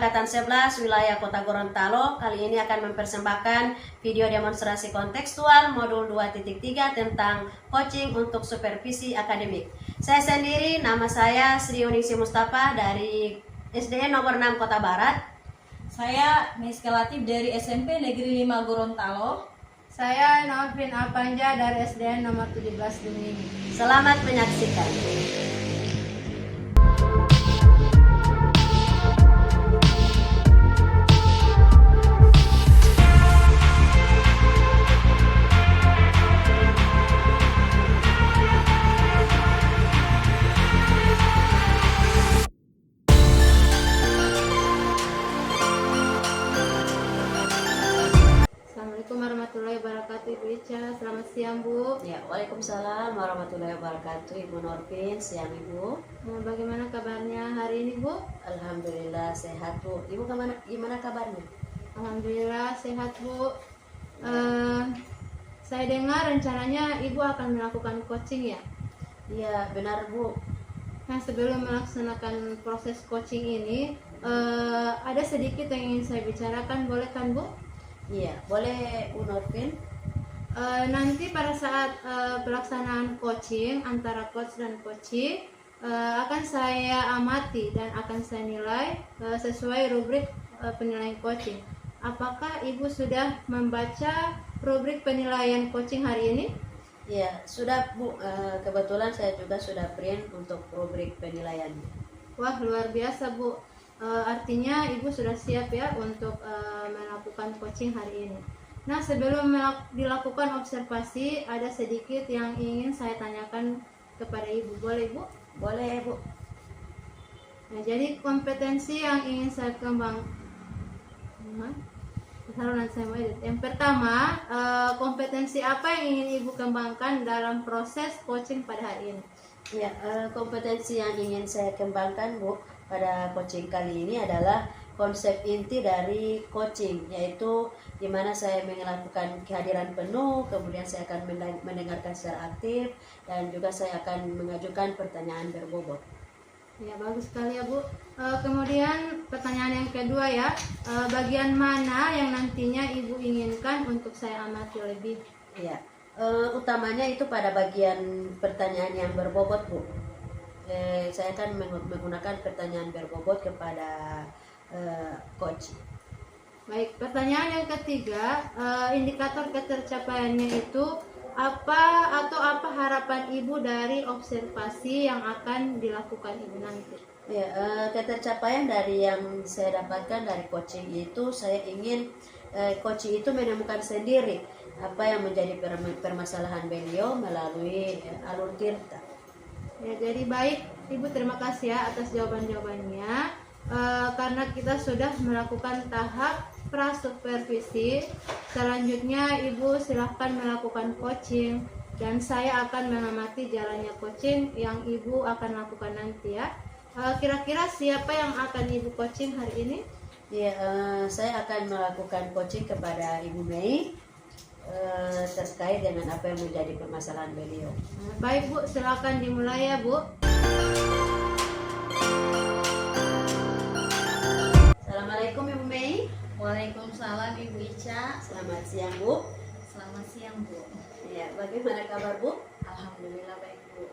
Angkatan 11 wilayah Kota Gorontalo kali ini akan mempersembahkan video demonstrasi kontekstual modul 2.3 tentang coaching untuk supervisi akademik. Saya sendiri, nama saya Sri Uningsi Mustafa dari SDN nomor 6 Kota Barat. Saya Miska Latif dari SMP Negeri 5 Gorontalo. Saya Novin Apanja dari SDN nomor 17 Dumini. Selamat menyaksikan. Assalamualaikum warahmatullahi wabarakatuh, Ibu Ica. Selamat siang, Bu. Ya, Waalaikumsalam warahmatullahi wabarakatuh, Ibu Norvin. Siang, Ibu. Bagaimana kabarnya hari ini, Bu? Alhamdulillah sehat, Bu. Ibu gimana kabarnya? Alhamdulillah sehat, Bu. Saya dengar rencananya Ibu akan melakukan coaching ya? Iya, benar, Bu. Nah, sebelum melaksanakan proses coaching ini, ada sedikit yang ingin saya bicarakan, boleh kan, Bu? Iya, boleh, Bu Norvin. Nanti pada saat pelaksanaan coaching antara coach dan coachee akan saya amati dan akan saya nilai sesuai rubrik penilaian coaching. Apakah Ibu sudah membaca rubrik penilaian coaching hari ini? Iya, sudah, Bu. Kebetulan saya juga sudah print untuk rubrik penilaian. Wah, luar biasa, Bu. Artinya Ibu sudah siap ya untuk melakukan coaching hari ini. Nah, sebelum dilakukan observasi, ada sedikit yang ingin saya tanyakan kepada Ibu. Boleh, Bu? Boleh, Bu. Nah, jadi kompetensi yang ingin saya Yang pertama, kompetensi apa yang ingin Ibu kembangkan dalam proses coaching pada hari ini? Ya, kompetensi yang ingin saya kembangkan, Bu, pada coaching kali ini adalah konsep inti dari coaching, yaitu di mana saya melakukan kehadiran penuh, kemudian saya akan mendengarkan secara aktif, dan juga saya akan mengajukan pertanyaan berbobot. Ya, bagus sekali ya, Bu. Kemudian pertanyaan yang kedua ya, bagian mana yang nantinya Ibu inginkan untuk saya amati lebih? Ya, utamanya itu pada bagian pertanyaan yang berbobot, Bu. Saya akan menggunakan pertanyaan berbobot kepada coach. Baik, pertanyaan yang ketiga, indikator ketercapaiannya itu apa harapan Ibu dari observasi yang akan dilakukan Ibu nanti? Ya, ketercapaian dari yang saya dapatkan dari coaching itu, saya ingin coaching itu menemukan sendiri apa yang menjadi permasalahan beliau melalui alur tirta. Ya, jadi baik, Ibu, terima kasih ya atas jawaban-jawabannya. Karena kita sudah melakukan tahap prasupervisi, selanjutnya Ibu silahkan melakukan coaching dan saya akan mengamati jalannya coaching yang Ibu akan lakukan nanti ya. Kira-kira siapa yang akan Ibu coaching hari ini? Ya, saya akan melakukan coaching kepada Ibu Mei terkait dengan apa yang menjadi permasalahan beliau. Baik, Bu, silakan dimulai ya, Bu. Assalamualaikum, Ibu Mei. Waalaikumsalam, Ibu Ica. Selamat siang, Bu. Selamat siang, Bu. Ya, bagaimana kabar, Bu? Alhamdulillah baik, Bu.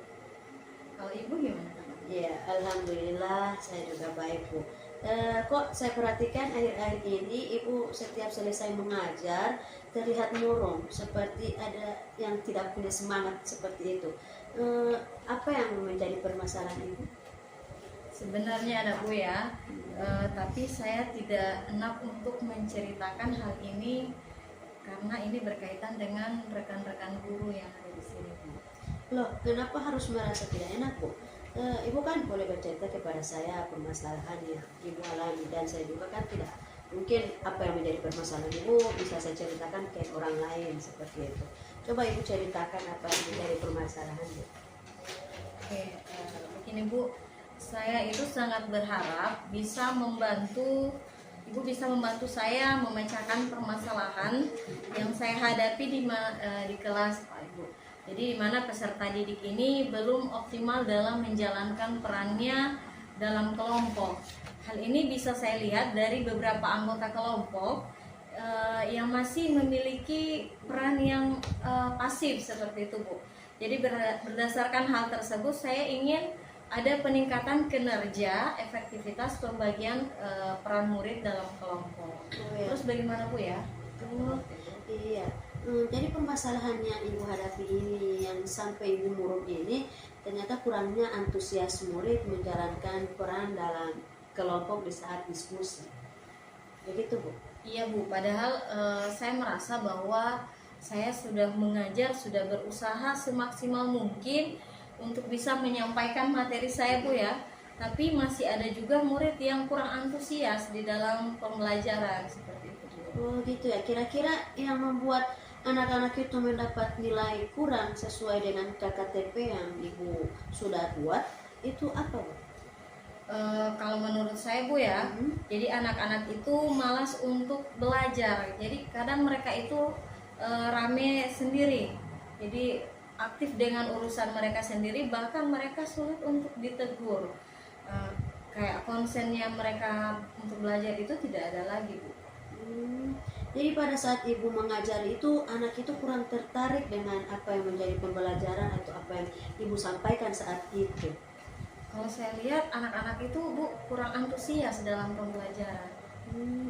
Kalau Ibu gimana kabarnya? Ya, alhamdulillah saya juga baik, Bu. Kok saya perhatikan akhir-akhir ini Ibu setiap selesai mengajar terlihat murung, seperti ada yang tidak punya semangat seperti itu. Apa yang menjadi permasalahan Ibu? Sebenarnya ada, Bu ya, tapi saya tidak enak untuk menceritakan hal ini karena ini berkaitan dengan rekan-rekan guru yang ada di sini, Bu. Loh, kenapa harus merasa tidak enak, Bu? Ibu kan boleh bercerita kepada saya permasalahan yang Ibu alami, dan saya juga kan tidak mungkin apa yang menjadi permasalahan Ibu bisa saya ceritakan ke orang lain seperti itu. Coba Ibu ceritakan apa yang menjadi permasalahan, Bu. Oke, begini, Bu. Saya itu sangat berharap bisa membantu Ibu bisa membantu saya memecahkan permasalahan yang saya hadapi di kelas, Pak Ibu. Jadi di mana peserta didik ini belum optimal dalam menjalankan perannya dalam kelompok. Hal ini bisa saya lihat dari beberapa anggota kelompok yang masih memiliki peran yang pasif seperti itu, Bu. Jadi berdasarkan hal tersebut saya ingin ada peningkatan kinerja, efektivitas pembagian peran murid dalam kelompok. Oh, ya. Terus bagaimana, Bu ya? Oh, iya. Jadi permasalahan yang ibu hadapi ini yang sampai ibu murung ini ternyata kurangnya antusias murid menjalankan peran dalam kelompok di saat diskusi. Begitu, Bu? Iya, Bu. Padahal saya merasa bahwa saya sudah mengajar, sudah berusaha semaksimal mungkin untuk bisa menyampaikan materi saya, Bu ya. Tapi masih ada juga murid yang kurang antusias di dalam pembelajaran seperti itu, Bu. Oh, gitu ya. Kira-kira yang membuat anak-anak itu mendapat nilai kurang sesuai dengan KKTP yang ibu sudah buat itu apa, Bu? Kalau menurut saya, Bu ya, jadi anak-anak itu malas untuk belajar. Jadi kadang mereka itu rame sendiri. Jadi aktif dengan urusan mereka sendiri, bahkan mereka sulit untuk ditegur. Kayak konsennya mereka untuk belajar itu tidak ada lagi, Bu. Jadi pada saat ibu mengajar itu anak itu kurang tertarik dengan apa yang menjadi pembelajaran atau apa yang ibu sampaikan saat itu. Kalau saya lihat anak-anak itu, Bu, kurang antusias dalam pembelajaran.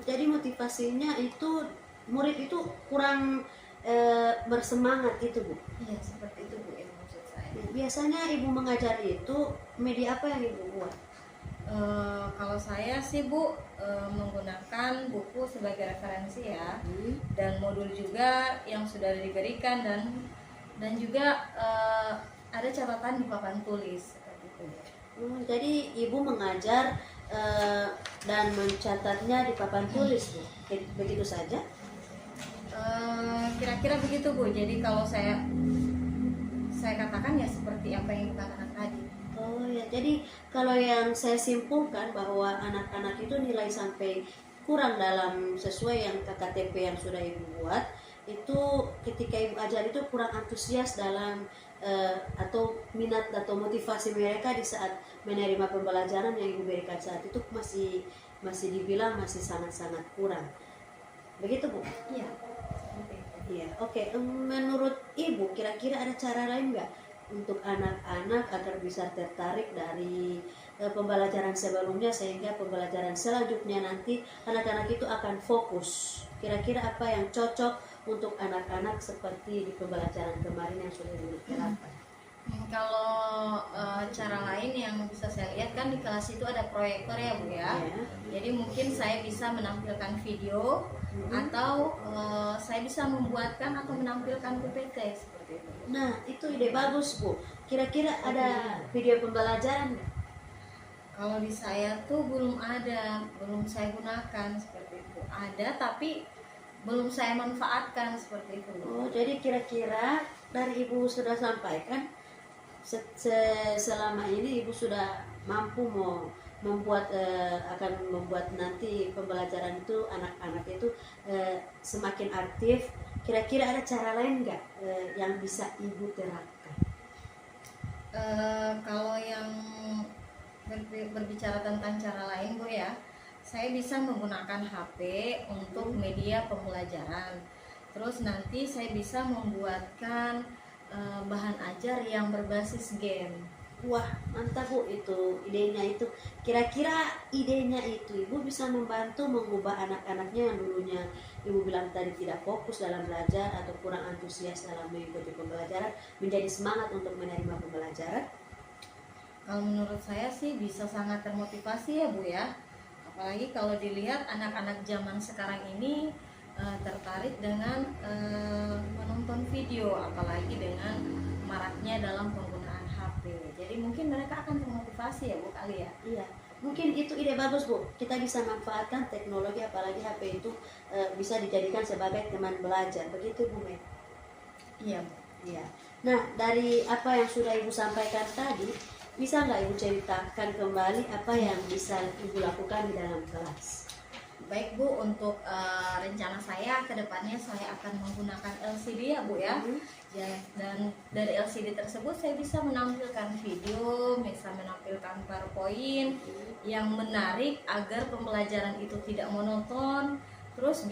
Jadi motivasinya itu murid itu kurang bersemangat gitu, Bu. Iya, seperti itu, Bu, yang maksud saya. Biasanya ibu mengajar itu media apa yang ibu buat? Kalau saya sih, Bu, menggunakan buku sebagai referensi ya, dan modul juga yang sudah diberikan dan juga ada catatan di papan tulis seperti itu. Jadi ibu mengajar dan mencatatnya di papan tulis, Bu. Begitu saja? Kira-kira begitu, Bu. Jadi kalau saya katakan ya seperti apa yang Ibu katakan tadi. Oh ya, jadi kalau yang saya simpulkan bahwa anak-anak itu nilai sampai kurang dalam sesuai yang KKTP yang sudah ibu buat, itu ketika ibu ajar itu kurang antusias dalam atau minat atau motivasi mereka di saat menerima pembelajaran yang ibu berikan saat itu masih dibilang masih sangat-sangat kurang. Begitu, Bu? Iya. Iya, oke. Menurut ibu kira-kira ada cara lain nggak untuk anak-anak agar bisa tertarik dari pembelajaran sebelumnya sehingga pembelajaran selanjutnya nanti anak-anak itu akan fokus. Kira-kira apa yang cocok untuk anak-anak seperti di pembelajaran kemarin yang sudah diterapkan? Kalau cara lain yang bisa saya lihat kan di kelas itu ada proyektor ya, Bu ya. Jadi mungkin saya bisa menampilkan video atau saya bisa membuatkan atau menampilkan PPT seperti itu. Nah, itu ide bagus, Bu. Kira-kira ada video pembelajaran nggak? Kalau di saya tuh belum ada, belum saya gunakan seperti itu. Ada tapi belum saya manfaatkan seperti itu. Oh, jadi kira-kira dari ibu sudah sampaikan selama ini ibu sudah mampu mau membuat akan membuat nanti pembelajaran itu anak-anak itu semakin aktif. Kira-kira ada cara lain nggak yang bisa ibu terapkan? Kalau yang berbicara tentang cara lain, Bu ya, saya bisa menggunakan HP untuk media pembelajaran. Terus nanti saya bisa membuatkan bahan ajar yang berbasis game. Wah, mantap, Bu, itu idenya itu. Kira-kira idenya itu ibu bisa membantu mengubah anak-anaknya yang dulunya ibu bilang tadi tidak fokus dalam belajar atau kurang antusias dalam mengikuti pembelajaran menjadi semangat untuk menerima pembelajaran? Kalau menurut saya sih bisa sangat termotivasi ya, Bu ya. Apalagi kalau dilihat anak-anak zaman sekarang ini tertarik dengan menonton video, apalagi dengan maraknya dalam penggunaan HP. Jadi mungkin mereka akan termotivasi ya, Bu, kali ya. Iya, mungkin itu ide bagus, Bu. Kita bisa manfaatkan teknologi, apalagi HP itu bisa dijadikan sebagai teman belajar. Begitu, Bu Met? Iya, Bu. Iya. Nah, dari apa yang sudah Ibu sampaikan tadi, bisa nggak Ibu ceritakan kembali apa yang bisa Ibu lakukan di dalam kelas? Baik Bu, untuk rencana saya ke depannya saya akan menggunakan LCD ya Bu ya. Dan dari LCD tersebut saya bisa menampilkan video, bisa menampilkan PowerPoint yang menarik agar pembelajaran itu tidak monoton. Terus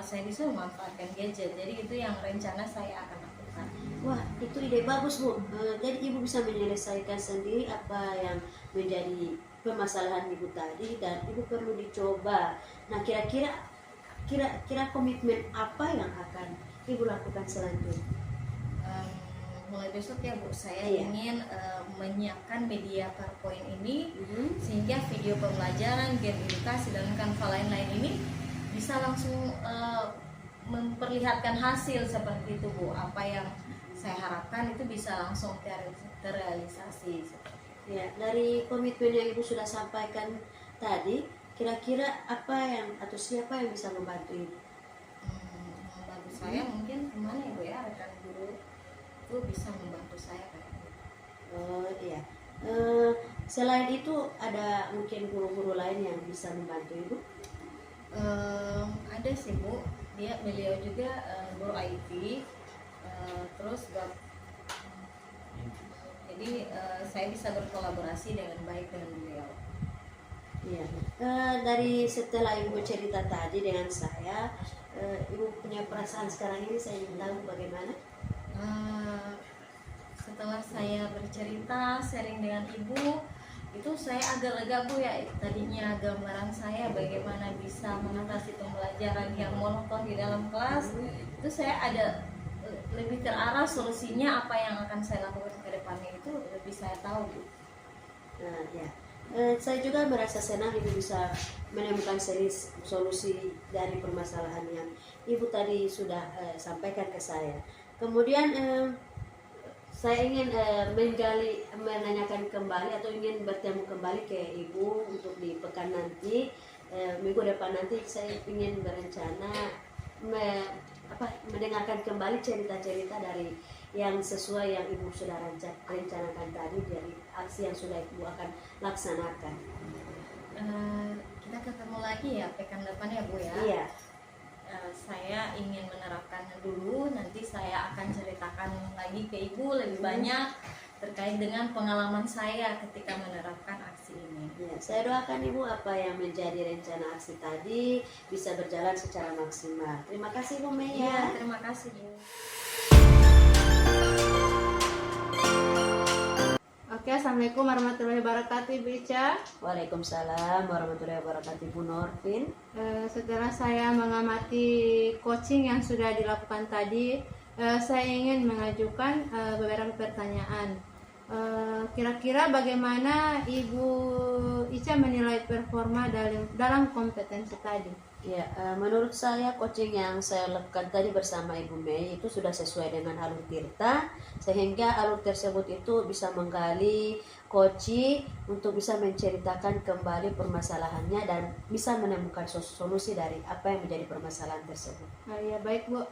saya bisa memanfaatkan gadget. Jadi itu yang rencana saya akan lakukan. Wah, itu ide bagus Bu. Jadi Ibu bisa menyelesaikan sendiri apa yang menjadi permasalahan Ibu tadi dan Ibu perlu dicoba. Nah, kira-kira komitmen apa yang akan Ibu lakukan selanjutnya? Mulai besok ya Bu, saya Iya. ingin menyiapkan media PowerPoint ini sehingga video pembelajaran, game edukasi dan Canva lain-lain ini bisa langsung memperlihatkan hasil seperti itu Bu. Apa yang saya harapkan itu bisa langsung terrealisasi. Ya, dari komitmen yang Ibu sudah sampaikan tadi, kira-kira apa yang atau siapa yang bisa membantu Ibu? Membantu saya mungkin kemana Ibu ya, rekan guru itu bisa membantu saya kan. Oh iya. Selain itu ada mungkin guru-guru lain yang bisa membantu Ibu? Ada sih Bu, beliau juga guru IT, terus jadi saya bisa berkolaborasi dengan baik dengan beliau. Iya. Dari setelah Ibu cerita tadi dengan saya, Ibu punya perasaan sekarang ini saya ingin tahu bagaimana? Setelah saya bercerita, sharing dengan Ibu, itu saya agak lega Bu ya. Tadinya gambaran saya bagaimana bisa mengatasi pembelajaran yang monoton di dalam kelas, itu saya ada lebih terarah solusinya apa yang akan saya lakukan ke depannya itu lebih saya tahu Bu. Nah, ya. Saya juga merasa senang Ibu bisa menemukan solusi dari permasalahan yang Ibu tadi sudah sampaikan ke saya. Kemudian saya ingin menanyakan kembali atau ingin bertemu kembali ke Ibu untuk di pekan nanti, minggu depan nanti saya ingin berencana mendengarkan kembali cerita-cerita dari yang sesuai yang Ibu sudah rencanakan tadi dari aksi yang sudah Ibu akan laksanakan. Kita ketemu lagi ya pekan depan ya Bu ya. Iya. Saya ingin menerapkannya dulu, nanti saya akan ceritakan lagi ke Ibu lebih banyak terkait dengan pengalaman saya ketika menerapkan aksi ini. Ya, saya doakan Ibu apa yang menjadi rencana aksi tadi bisa berjalan secara maksimal. Terima kasih Bu Mei Iya, ya. terima kasih Bu. Oke, assalamualaikum warahmatullahi wabarakatuh Ibu Ica. Waalaikumsalam warahmatullahi wabarakatuh Bu Norvin. Setelah saya mengamati coaching yang sudah dilakukan tadi, saya ingin mengajukan beberapa pertanyaan. Kira-kira bagaimana Ibu Ica menilai performa dalam kompetensi tadi? Ya, menurut saya coaching yang saya lakukan tadi bersama Ibu Mei itu sudah sesuai dengan alur tirta, sehingga alur tersebut itu bisa menggali coaching untuk bisa menceritakan kembali permasalahannya dan bisa menemukan solusi dari apa yang menjadi permasalahan tersebut. Ya baik Bu.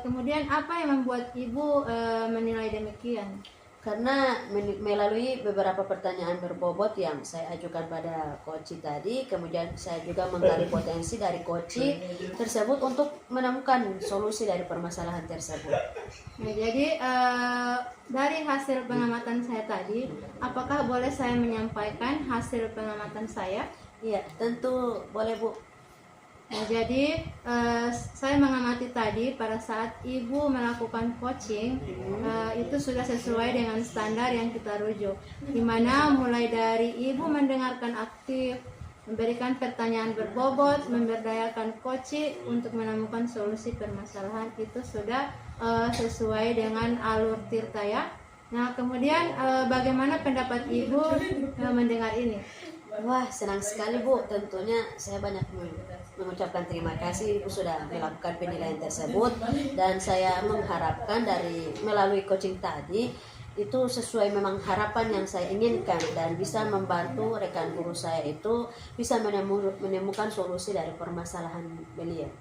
Kemudian apa yang membuat Ibu menilai demikian? Karena melalui beberapa pertanyaan berbobot yang saya ajukan pada coach tadi, kemudian saya juga menggali potensi dari coach tersebut untuk menemukan solusi dari permasalahan tersebut. Nah, jadi dari hasil pengamatan saya tadi, apakah boleh saya menyampaikan hasil pengamatan saya? Iya, tentu boleh Bu. Nah, jadi saya mengamati tadi pada saat Ibu melakukan coaching itu sudah sesuai dengan standar yang kita rujuk, di mana mulai dari Ibu mendengarkan aktif, memberikan pertanyaan berbobot, memberdayakan coach untuk menemukan solusi permasalahan, itu sudah sesuai dengan alur tirta ya. Nah, kemudian bagaimana pendapat Ibu mendengar ini? Wah, senang sekali Bu. Tentunya saya banyak mengucapkan terima kasih Ibu sudah melakukan penilaian tersebut, dan saya mengharapkan dari melalui coaching tadi itu sesuai memang harapan yang saya inginkan dan bisa membantu rekan guru saya itu bisa menemukan solusi dari permasalahan beliau.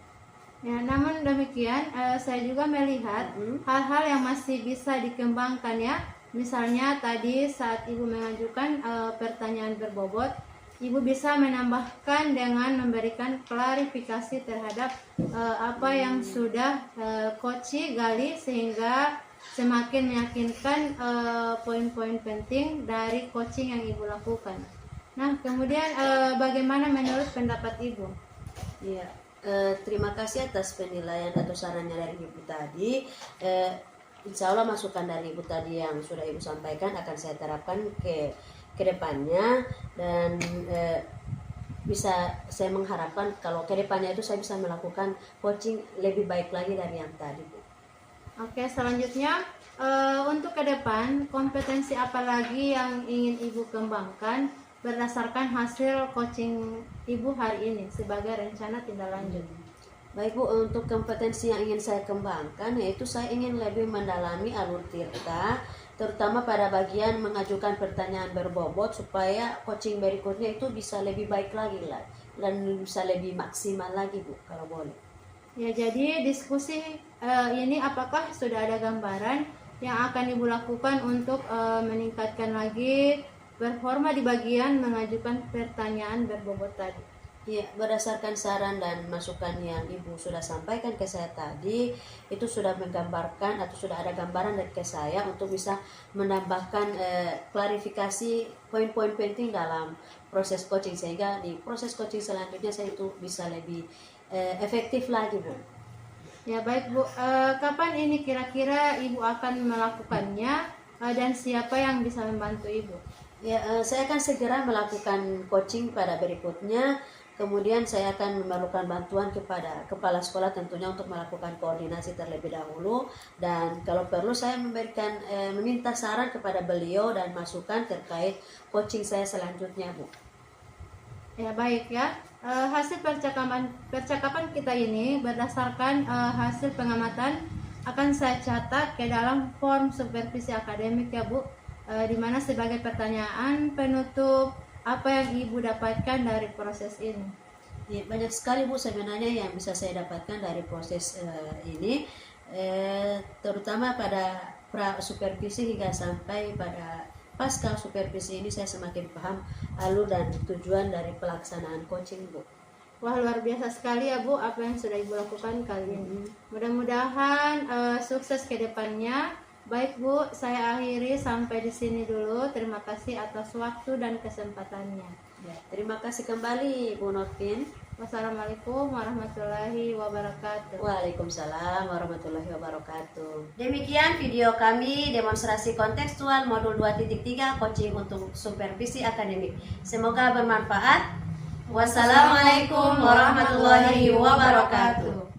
Ya, namun demikian saya juga melihat hal-hal yang masih bisa dikembangkan ya. Misalnya tadi saat Ibu mengajukan pertanyaan berbobot, Ibu bisa menambahkan dengan memberikan klarifikasi terhadap apa yang sudah Koci gali, sehingga semakin meyakinkan poin-poin penting dari coaching yang Ibu lakukan. Nah, kemudian bagaimana menurut pendapat Ibu? Iya, terima kasih atas penilaian atau sarannya dari Ibu tadi. Insya Allah masukan dari Ibu tadi yang sudah Ibu sampaikan akan saya terapkan ke depannya, dan bisa saya mengharapkan kalau ke depannya itu saya bisa melakukan coaching lebih baik lagi dari yang tadi, Bu. Oke, selanjutnya untuk ke depan kompetensi apa lagi yang ingin Ibu kembangkan berdasarkan hasil coaching Ibu hari ini sebagai rencana tindak lanjut? Baik, Bu, untuk kompetensi yang ingin saya kembangkan yaitu saya ingin lebih mendalami alur tirta, terutama pada bagian mengajukan pertanyaan berbobot, supaya coaching berikutnya itu bisa lebih baik lagi lah, dan bisa lebih maksimal lagi, Bu, kalau boleh. Ya, jadi diskusi ini apakah sudah ada gambaran yang akan Ibu lakukan untuk meningkatkan lagi performa di bagian mengajukan pertanyaan berbobot tadi? Ya, berdasarkan saran dan masukan yang Ibu sudah sampaikan ke saya tadi, itu sudah menggambarkan atau sudah ada gambaran dari ke saya untuk bisa menambahkan klarifikasi poin-poin penting dalam proses coaching, sehingga di proses coaching selanjutnya saya itu bisa lebih efektif lagi, Bu. Ya, baik, Bu. Kapan ini kira-kira Ibu akan melakukannya dan siapa yang bisa membantu Ibu? Ya, saya akan segera melakukan coaching pada berikutnya. Kemudian saya akan memerlukan bantuan kepada kepala sekolah tentunya untuk melakukan koordinasi terlebih dahulu, dan kalau perlu saya meminta saran kepada beliau dan masukan terkait coaching saya selanjutnya, Bu. Ya, baik ya. Hasil percakapan kita ini berdasarkan hasil pengamatan akan saya catat ke dalam form supervisi akademik ya, Bu, di mana sebagai pertanyaan penutup apa yang Ibu dapatkan dari proses ini. Ya, banyak sekali, Bu, sebenarnya yang bisa saya dapatkan dari proses ini, terutama pada pra supervisi hingga sampai pada pasca supervisi ini saya semakin paham alur dan tujuan dari pelaksanaan coaching, Bu. Wah, luar biasa sekali ya, Bu, apa yang sudah Ibu lakukan kali ini. Mudah-mudahan sukses ke depannya. Baik, Bu, saya akhiri sampai di sini dulu. Terima kasih atas waktu dan kesempatannya. Ya, terima kasih kembali, Bu Novin. Wassalamualaikum warahmatullahi wabarakatuh. Waalaikumsalam warahmatullahi wabarakatuh. Demikian video kami demonstrasi kontekstual modul 2.3 coaching untuk supervisi akademik. Semoga bermanfaat. Wassalamualaikum warahmatullahi wabarakatuh.